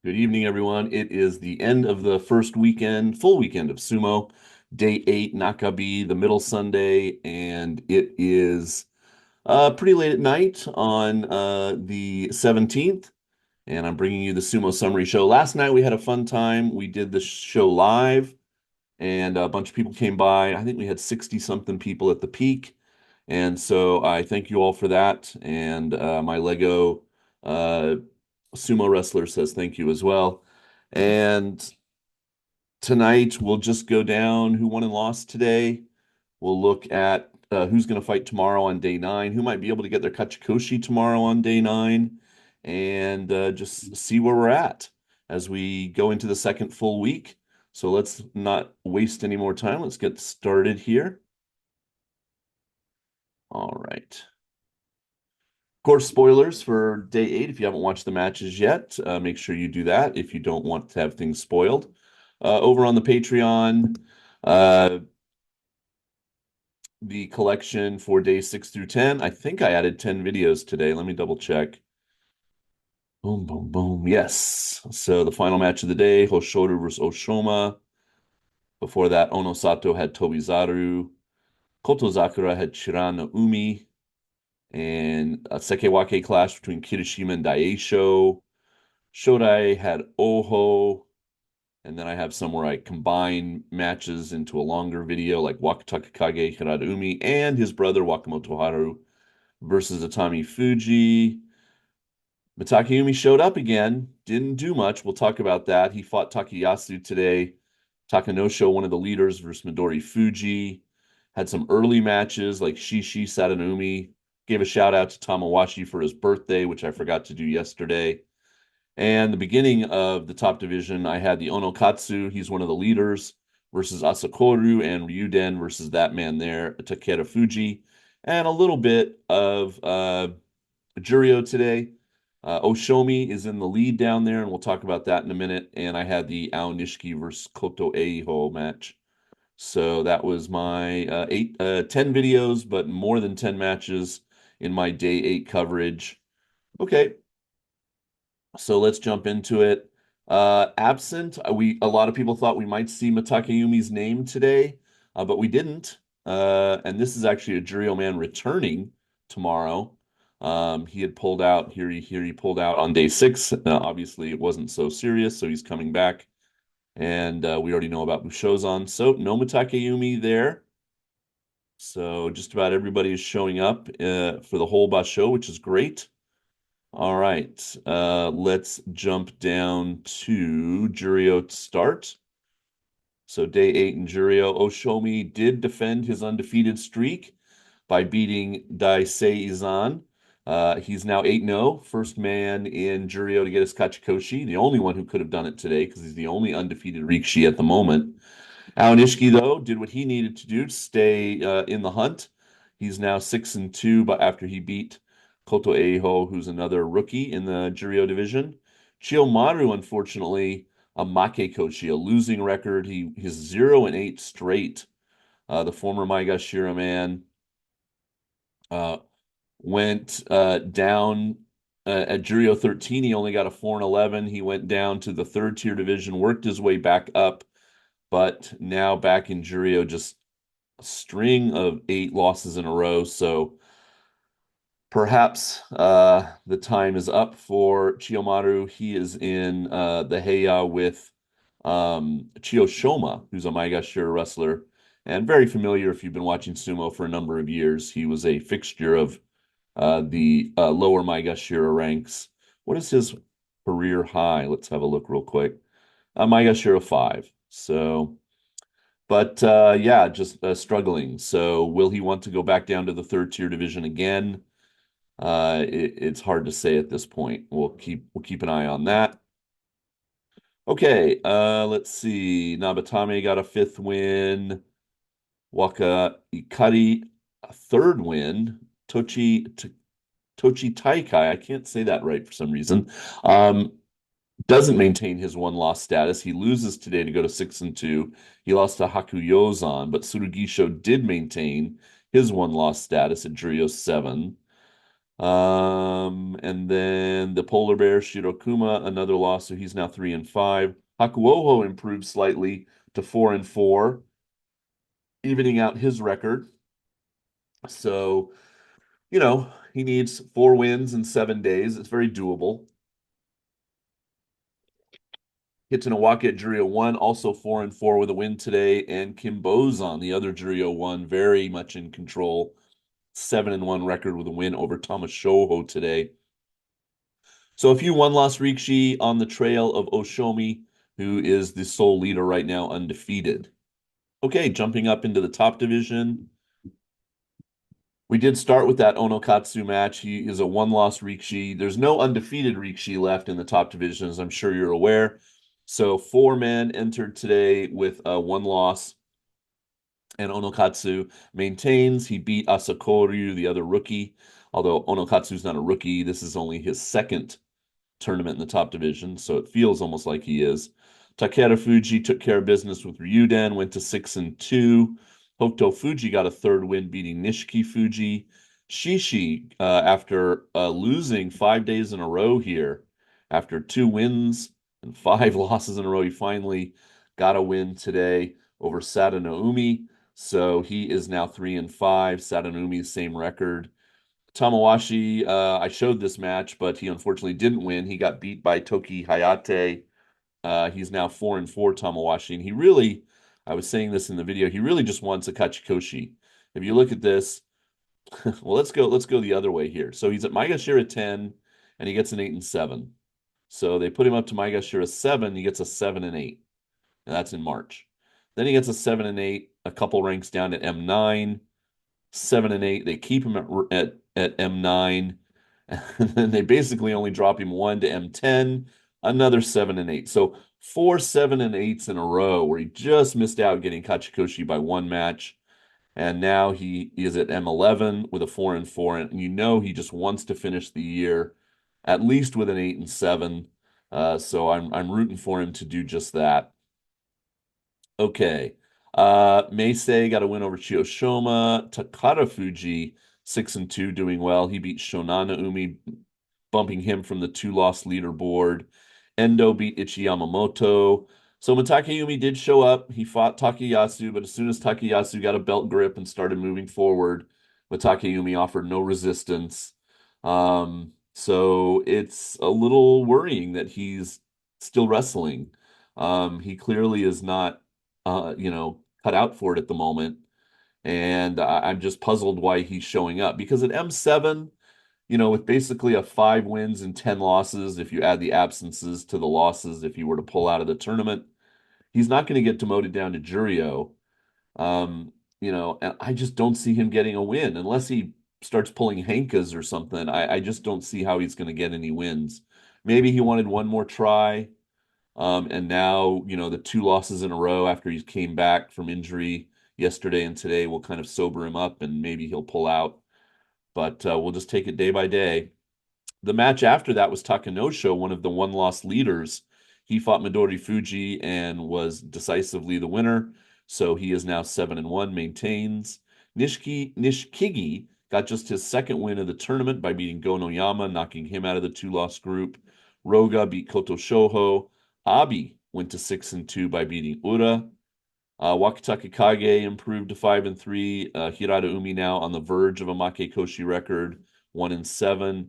Good evening, everyone. It is the end of the first weekend, full weekend of Sumo, day 8, Nakabi, the middle Sunday, and it is pretty late at night on the 17th, and I'm bringing you the Sumo Summary Show. Last night we had a fun time. We did the show live, and a bunch of people came by. I think we had 60 something people at the peak, and so I thank you all for that. And my Lego uh, sumo wrestler says thank you as well. And tonight we'll just go down who won and lost today. We'll look at who's going to fight tomorrow on day 9, who might be able to get their Kachikoshi tomorrow on day 9, and just see where we're at as we go into the second full week. So let's not waste any more time. Let's get started here. All right. Of course, spoilers for day 8. If you haven't watched the matches yet, make sure you do that if you don't want to have things spoiled. Over on the Patreon, uh, the collection for days 6 through 10. I think I added 10 videos today. Let me double check. Boom, boom, boom. Yes. So the final match of the day, Hoshoru versus Oshoma. Before that, Onosato had Tobizaru. Kotozakura had Chirano Umi. And a Sekewake clash between Kirishima and Daisho. Shodai had Oho. And then I have some where I combine matches into a longer video, like Wakatakakage Hiraumi and his brother Wakamoto Haru versus Atami Fuji. Mitakeumi showed up again, didn't do much. We'll talk about that. He fought Takayasu today. Takanosho, one of the leaders, versus Midori Fuji. Had some early matches like Shishi Satanumi. Gave a shout out to Tamawashi for his birthday, which I forgot to do yesterday. And the beginning of the top division, I had the Onokatsu. He's one of the leaders versus Asakoru, and Ryuden versus that man there, Takeda Fuji. And a little bit of Jurio today. Oshomi is in the lead down there, and we'll talk about that in a minute. And I had the Ao Nishiki versus Koto Eiho match. So that was my 10 videos, but more than 10 matches in my day 8 coverage. Okay, so let's jump into it. Absent, a lot of people thought we might see Matakayumi's name today, but we didn't. And this is actually a Jurio man returning tomorrow. He had pulled out here. He pulled out on day 6. Obviously, it wasn't so serious, so he's coming back. And we already know about Bushozan, so no Matakayumi there. So just about everybody is showing up for the whole Basho, which is great. All right, let's jump down to Jurio to start. So day 8 in Jurio, Oshomi did defend his undefeated streak by beating Daisei Izan. He's now 8-0, first man in Jurio to get his Kachikoshi, the only one who could have done it today because he's the only undefeated Rikishi at the moment. Aonishiki, though, did what he needed to do to stay in the hunt. He's now 6-2, but after he beat Koto Eiho, who's another rookie in the Jurio division. Chiyomaru, unfortunately, a Makekochi, a losing record. He's 0-8 straight. The former Maegashira man uh, went down at Jurio 13. He only got a 4-11. He went down to the third tier division, worked his way back up, but now back in Jurio, just a string of 8 losses in a row. So perhaps the time is up for Chiyomaru. He is in the Heiya with Chiyoshoma, who's a Maegashira wrestler, and very familiar if you've been watching sumo for a number of years. He was a fixture of the lower Maegashira ranks. What is his career high? Let's have a look real quick. Maegashira 5. So, but yeah, just struggling. So, will he want to go back down to the third tier division again? It's hard to say at this point. We'll keep an eye on that. Okay, let's see. Nabatame got a 5th win. Waka Ikari a 3rd win. Tochi Taikai, I can't say that right for some reason. Doesn't maintain his 1-loss status. He loses today to go to 6-2. He lost to Hakuyozan, but Tsurugisho did maintain his 1-loss status at Jurio 7. And then the polar bear Shirokuma, another loss, so he's now 3-5. Hakuoho improved slightly to 4-4, evening out his record. So, he needs 4 wins in 7 days. It's very doable. Hitanowaki at Jurio 1, also 4-4 with a win today. And Kim Bozan, the other Jurio 1, very much in control. 7-1 record with a win over Thomas Shoho today. So a few one-loss Rikishi on the trail of Oshomi, who is the sole leader right now, undefeated. Okay, jumping up into the top division. We did start with that Onokatsu match. He is a one-loss Rikishi. There's no undefeated Rikishi left in the top division, as I'm sure you're aware. So 4 men entered today with one loss, and Onokatsu maintains. He beat Asakoryu, the other rookie. Although Onokatsu's not a rookie, this is only his second tournament in the top division, so it feels almost like he is. Takeda Fuji took care of business with Ryuden, went to 6-2. Hokuto Fuji got a third win, beating Nishiki Fuji. Shishi, after losing 5 days in a row here, after 2 wins and 5 losses in a row, he finally got a win today over Sadanoumi. So he is now 3-5. Sadanoumi, same record. Tamawashi, I showed this match, but he unfortunately didn't win. He got beat by Toki Hayate. He's now 4-4, Tamawashi, and he really, I was saying this in the video, he really just wants a Kachikoshi. If you look at this, well, let's go the other way here. So he's at Maegashira 10, and he gets an 8-7. So they put him up to Maegashira 7, he gets a 7-8, and that's in March. Then he gets a 7-8, a couple ranks down to M9. 7-8. They keep him at M9, and then they basically only drop him one to M10, another 7-8. So 4 7-8s in a row where he just missed out getting Kachikoshi by one match. And now he is at M11 with a 4-4. And he just wants to finish the year at least with an 8-7. So I'm rooting for him to do just that. Okay. Meisei got a win over Chiyoshima. Takara Fuji, 6-2, doing well. He beat Shonana Umi, bumping him from the 2-loss leaderboard. Endo beat Ichi Yamamoto. So Takayumi did show up. He fought Takayasu, but as soon as Takayasu got a belt grip and started moving forward, Takayumi offered no resistance. So it's a little worrying that he's still wrestling. He clearly is not cut out for it at the moment. And I'm just puzzled why he's showing up because at M7, with basically a 5 wins and 10 losses, if you add the absences to the losses, if he were to pull out of the tournament, he's not going to get demoted down to Jurio. And I just don't see him getting a win unless he starts pulling Henkas or something. I just don't see how he's going to get any wins. Maybe he wanted one more try. And now, the 2 losses in a row after he came back from injury yesterday and today will kind of sober him up and maybe he'll pull out. But we'll just take it day by day. The match after that was Takanosho, one of the one-loss leaders. He fought Midori Fuji and was decisively the winner. So he is now 7-1, maintains. Nishikigi got just his second win of the tournament by beating Gonoyama, knocking him out of the 2-loss group. Roga beat Koto Shoho. Abi went to 6-2 by beating Ura. Wakataka Kage improved to 5-3. Hirata Umi now on the verge of a Makekoshi record, 1-7.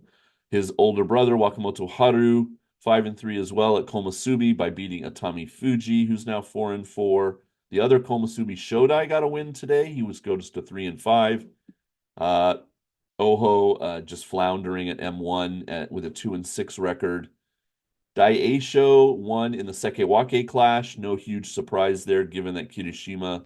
His older brother Wakamoto Haru, 5-3 as well at Komusubi by beating Atami Fuji, who's now 4-4. The other Komusubi Shodai got a win today. He goes to 3-5. Oho just floundering at M1 with a 2-6 record. Daisho won in the Sekewake clash. No huge surprise there, given that Kirishima,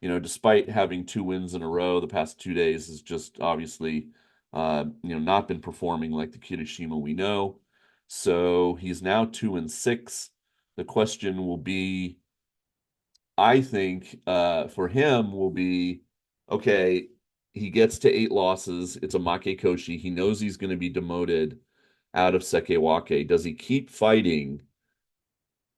despite having 2 wins in a row the past 2 days, has just obviously, not been performing like the Kirishima we know. So he's now 2-6. The question will be, I think, for him will be, okay, he gets to 8 losses. It's a Makekoshi. He knows he's going to be demoted out of Sekewake. Does he keep fighting,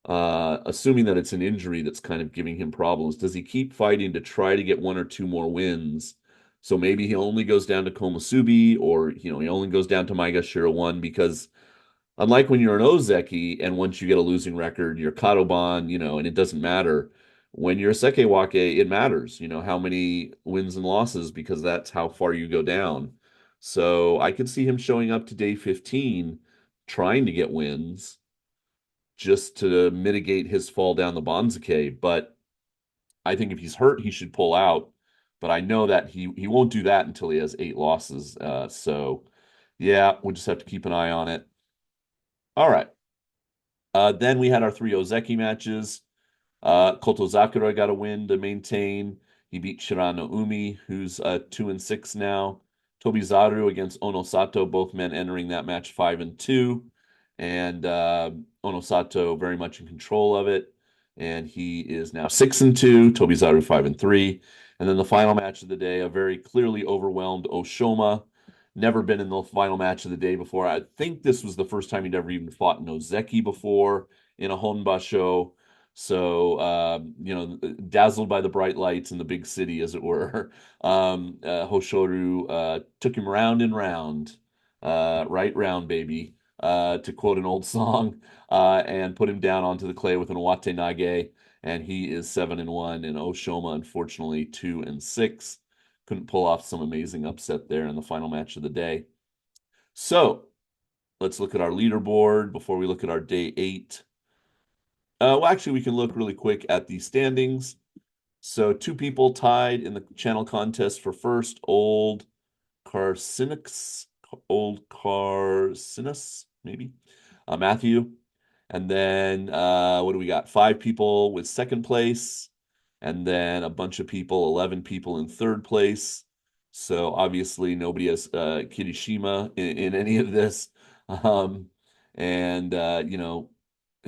assuming that it's an injury that's kind of giving him problems? Does he keep fighting to try to get 1 or 2 more wins So maybe he only goes down to Komusubi, or he only goes down to Maegashira 1, because unlike when you're an Ozeki and once you get a losing record, you're Kadoban, and it doesn't matter. When you're a Sekewake, it matters, how many wins and losses, because that's how far you go down. So I could see him showing up to day 15 trying to get wins just to mitigate his fall down the Banzuke. But I think if he's hurt, he should pull out. But I know that he won't do that until he has 8 losses. So yeah, we'll just have to keep an eye on it. All right. Then we had our three Ozeki matches. Kotozakura got a win to maintain. He beat Shirano Umi, who's 2-6 now. Tobizaru against Onosato, both men entering that match 5-2. And Onosato very much in control of it. And he is now 6-2, Tobizaru 5-3. And then the final match of the day, a very clearly overwhelmed Oshoma. Never been in the final match of the day before. I think this was the first time he'd ever even fought Nozeki before in a Honbasho. So, dazzled by the bright lights in the big city, as it were, Hoshoru took him round and round, right round, baby, to quote an old song, and put him down onto the clay with an Owate Nage, and he is 7-1, and Oshoma, unfortunately, 2-6. Couldn't pull off some amazing upset there in the final match of the day. So, let's look at our leaderboard before we look at our day 8. Well, actually, we can look really quick at the standings. So, two people tied in the channel contest for first. Carcinix, Old Carcinus, maybe. Matthew. And then what do we got? 5 people with second place, and then a bunch of people, 11 people in third place. So obviously nobody has Kirishima in any of this. Um, and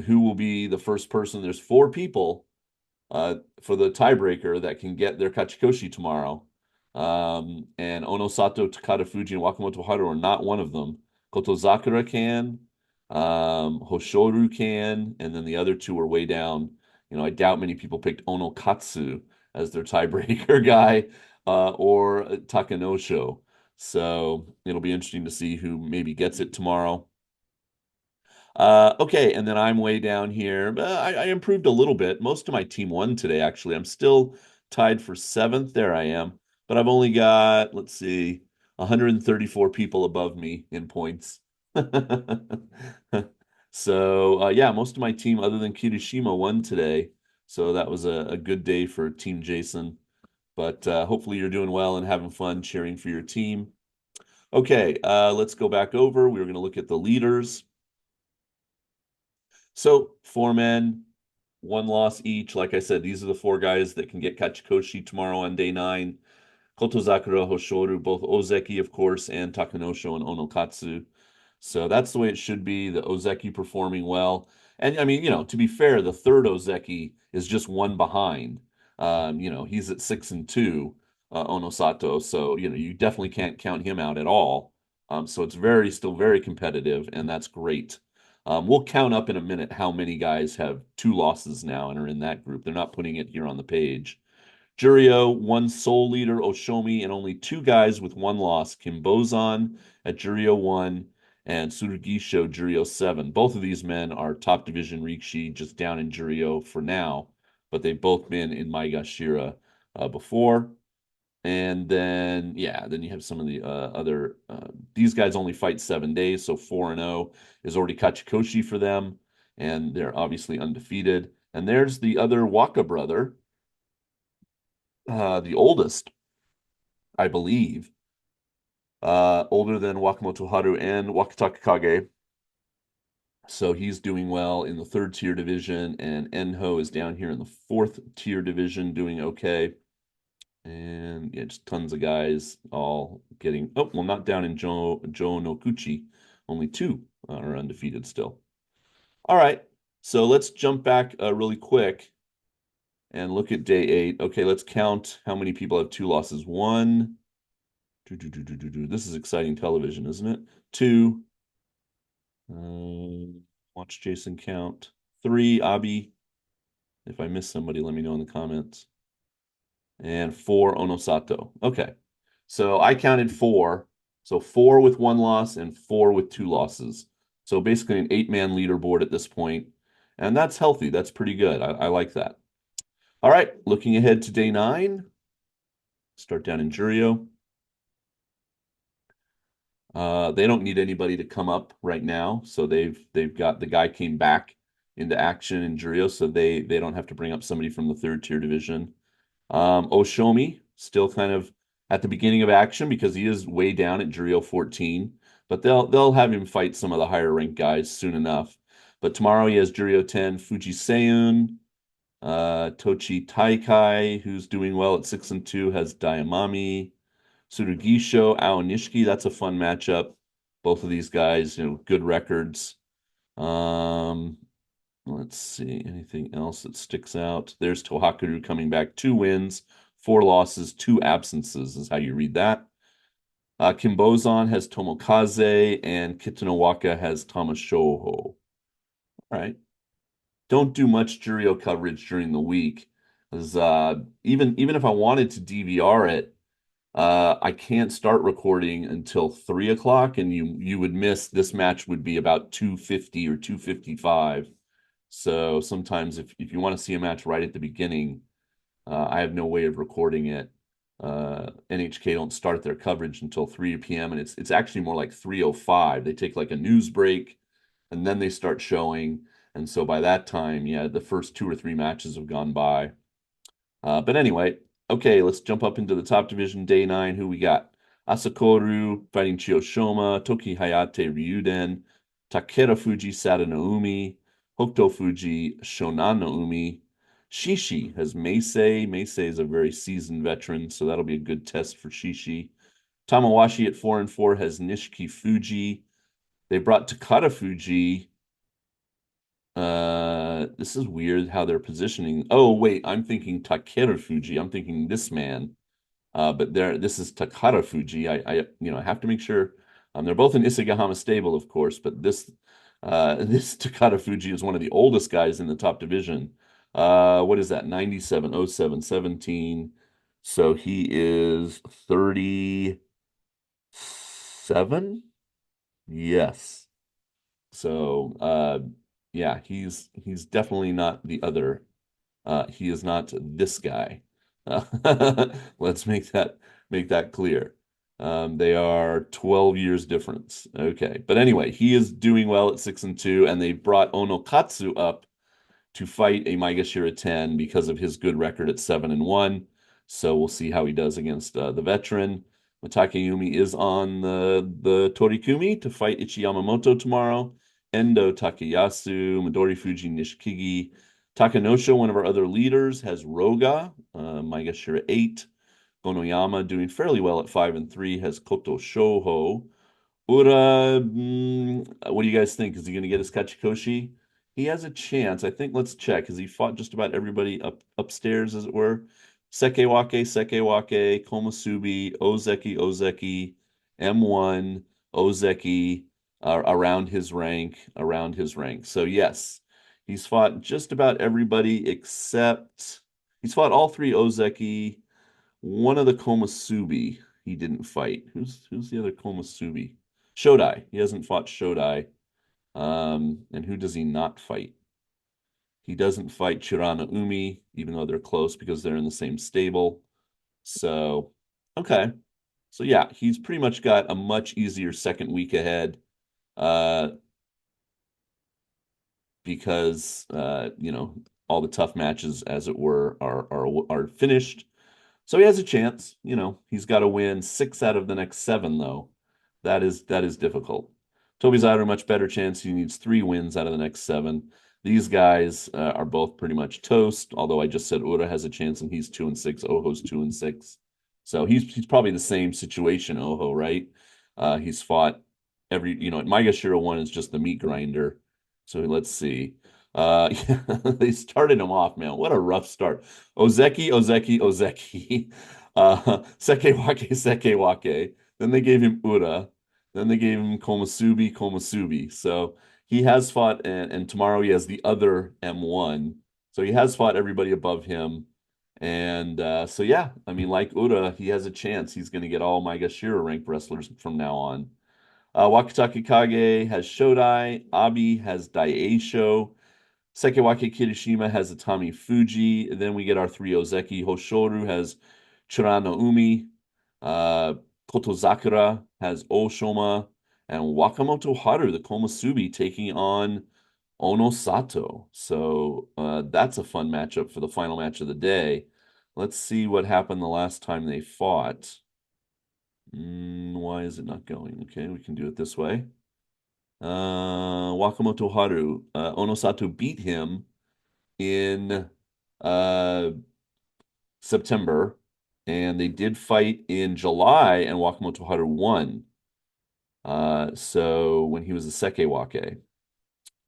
who will be the first person? There's 4 people for the tiebreaker that can get their Kachikoshi tomorrow. And Onosato, Takada Fuji, and Wakamoto Haru are not one of them. Kotozakura can, Hoshoru can, and then the other two are way down. I doubt many people picked Onokatsu as their tiebreaker guy, or Takanosho. So it'll be interesting to see who maybe gets it tomorrow. Okay, and then I'm way down here. I improved a little bit. Most of my team won today, actually. I'm still tied for 7th. There I am. But I've only got, let's see, 134 people above me in points. So, yeah, most of my team, other than Kirishima, won today. So that was a good day for Team Jason. But hopefully you're doing well and having fun cheering for your team. Okay, let's go back over. We're going to look at the leaders. So 4 men, 1 loss each. Like I said, these are the 4 guys that can get Kachikoshi tomorrow on day 9. Kotozakura, Hoshoru, both Ozeki, of course, and Takanosho and Onokatsu. So that's the way it should be. The Ozeki performing well. And I mean, to be fair, the third Ozeki is just one behind. He's at 6-2, Onosato. So, you definitely can't count him out at all. So it's still very competitive, and that's great. We'll count up in a minute how many guys have 2 losses now and are in that group. They're not putting it here on the page. Juryo, one sole leader, Oshomi, and only 2 guys with 1 loss, Kimbozan at Juryo 1 and Tsurugisho Juryo 7. Both of these men are top division Rikishi, just down in Juryo for now, but they've both been in Maegashira before. And then, yeah, then you have some of the other. These guys only fight 7 days, so 4-0 is already Kachikoshi for them, and they're obviously undefeated. And there's the other Waka brother, the oldest, I believe, older than Wakamoto Haru and Wakataka Kage. So he's doing well in the 3rd tier division, and Enho is down here in the 4th tier division doing okay. And yeah, just tons of guys all getting, oh, well, not down in Joe Nokuchi. Only 2 are undefeated still. All right. So let's jump back really quick and look at day 8. Okay, let's count how many people have 2 losses. 1, this is exciting television, isn't it? 2, watch Jason count. 3, Abi. If I miss somebody, let me know in the comments. And 4, Onosato. Okay. So I counted four. So four with one loss and four with two losses. So basically an eight-man leaderboard at this point. And that's healthy. That's pretty good. I like that. All right, looking ahead to day nine, start down in Jurio. They don't need anybody to come up right now, so they've got the guy came back into action in Jurio, so they don't have to bring up somebody from the third tier division. Oshomi still kind of at the beginning of action because he is way down at Jurio 14, but they'll have him fight some of the higher ranked guys soon enough. But tomorrow he has Jurio 10, Fuji Seiyun, Tochi Taikai, who's doing well at 6-2, has Daiamami. Tsurugisho, Aonishiki, that's a fun matchup. Both of these guys, good records. Um, let's see, anything else that sticks out? There's Tohakuru coming back, 2 wins, 4 losses, 2 absences is how you read that. Kimbozan has Tomokaze, and Kitanowaka has Tamashoho. All right. Don't do much Jurio coverage during the week. Because even if I wanted to DVR it, I can't start recording until 3 o'clock, and you would miss this match would be about 2:50 or 2:55. So sometimes if you want to see a match right at the beginning, I have no way of recording it. NHK don't start their coverage until 3 p.m. and it's actually more like 3:05. They take like a news break and then they start showing. And so by that time, yeah, the first two or three matches have gone by. But anyway, okay, let's jump up into the top division, day nine. Who we got? Asakoru fighting Chiyoshima, Toki Hayate Ryuden, Takeda Fuji Sada Naomi, Hokuto Fuji Shonan Naomi. Shishi has Meisei. Meisei is a very seasoned veteran, so that'll be a good test for Shishi. Tamawashi at 4-4 has Nishiki Fuji. They brought Takada Fuji. This is weird how they're positioning. Oh, wait, I'm thinking Takeru Fuji. I'm thinking this man. But this is Takara Fuji. I have to make sure. They're both in Isagahama stable, of course, but this Takara Fuji is one of the oldest guys in the top division. What is that? 97, 07, 17. So he is 37? Yes. So yeah, he's definitely not the other. He is not this guy. Let's make that clear. They are 12 years difference. Okay, but anyway, he is doing well at 6-2, and they brought Onokatsu up to fight a Maegashira 10 because of his good record at 7-1. So we'll see how he does against the veteran. Takayumi is on the Torikumi to fight Ichi Yamamoto tomorrow. Endo Takayasu, Midori Fuji Nishikigi. Takanosho, one of our other leaders, has Roga, Maegashira 8. Gonoyama doing fairly well at 5-3, has Koto Shoho. Ura, what do you guys think? Is he going to get his Kachikoshi? He has a chance. I think let's check. Has he fought just about everybody upstairs, as it were? Sekewake, Sekewake, Komusubi, Ozeki, Ozeki, M1, Ozeki, around his rank. So yes, he's fought just about everybody except he's fought all three Ozeki, one of the Komusubi he didn't fight. Who's the other Komusubi? Shodai. He hasn't fought Shodai. And who does he not fight? He doesn't fight Chirana Umi, even though they're close because they're in the same stable. So, okay. So yeah, he's pretty much got a much easier second week ahead. Uh, because all the tough matches, as it were, are finished. So he has a chance. He's got to win 6 out of the next 7, though. That is difficult. Tobizaru, much better chance. He needs 3 wins out of the next 7. These guys are both pretty much toast. Although I just said Ura has a chance, and he's 2-6. Oho's 2-6. So he's probably the same situation. Oho, right? He's fought Maegashira 1 is just the meat grinder. So let's see. They started him off, man. What a rough start. Ozeki, Ozeki, Ozeki. Sekewake, Sekewake. Then they gave him Ura. Then they gave him Komusubi, Komusubi. So he has fought, and tomorrow he has the other M1. So he has fought everybody above him. And so yeah, I mean, like Ura, he has a chance. He's going to get all Maegashira ranked wrestlers from now on. Wakatake Kage has Shodai. Abi has Daisho. Sekewake Kirishima has Atami Fuji. And then we get our three Ozeki. Hoshoru has Churano Umi. Uh, Kotozakura has Oshoma. And Wakamoto Haru, the Komusubi, taking on Onosato. So that's a fun matchup for the final match of the day. Let's see what happened the last time they fought. Why is it not going? Okay, we can do it this way. Wakamoto Haru. Onosato beat him in uh, September, and they did fight in July, and Wakamoto Haru won. So when he was a Sekewake,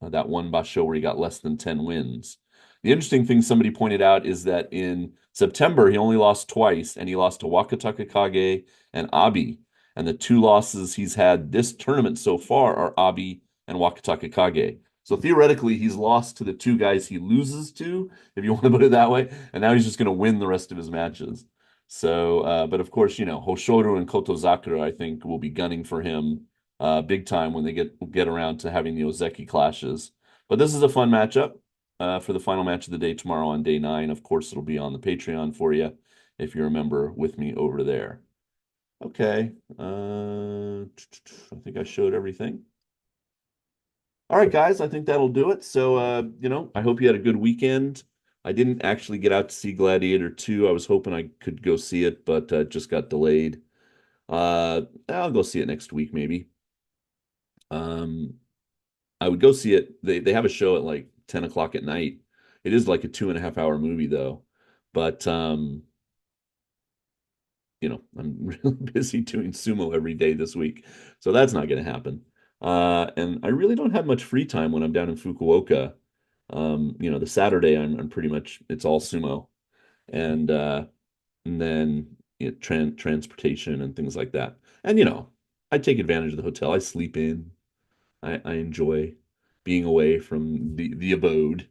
that one basho where he got less than 10 wins. The interesting thing somebody pointed out is that in September, he only lost twice, and he lost to Wakataka Kage and Abi. And the two losses he's had this tournament so far are Abi and Wakataka Kage. So theoretically, he's lost to the two guys he loses to, if you want to put it that way. And now he's just going to win the rest of his matches. So, but of course, Hoshoru and Kotozakura, I think, will be gunning for him big time when they get around to having the Ozeki clashes. But this is a fun matchup for the final match of the day tomorrow on day 9. Of course, it'll be on the Patreon for you if you're a member with me over there. Okay. I think I showed everything. All right, guys, I think that'll do it. So, I hope you had a good weekend. I didn't actually get out to see Gladiator 2. I was hoping I could go see it, but it just got delayed. I'll go see it next week, maybe. Um, I would go see it. They have a show at like 10 o'clock at night. It is like a 2.5 hour movie though. But I'm really busy doing sumo every day this week. So that's not gonna happen. And I really don't have much free time when I'm down in Fukuoka. The Saturday I'm pretty much it's all sumo. And then transportation and things like that. And I take advantage of the hotel. I sleep in. I enjoy being away from the abode.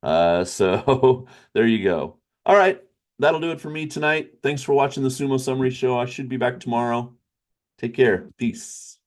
So there you go. All right, that'll do it for me tonight. Thanks for watching the Sumo Summary Show. I should be back tomorrow. Take care. Peace.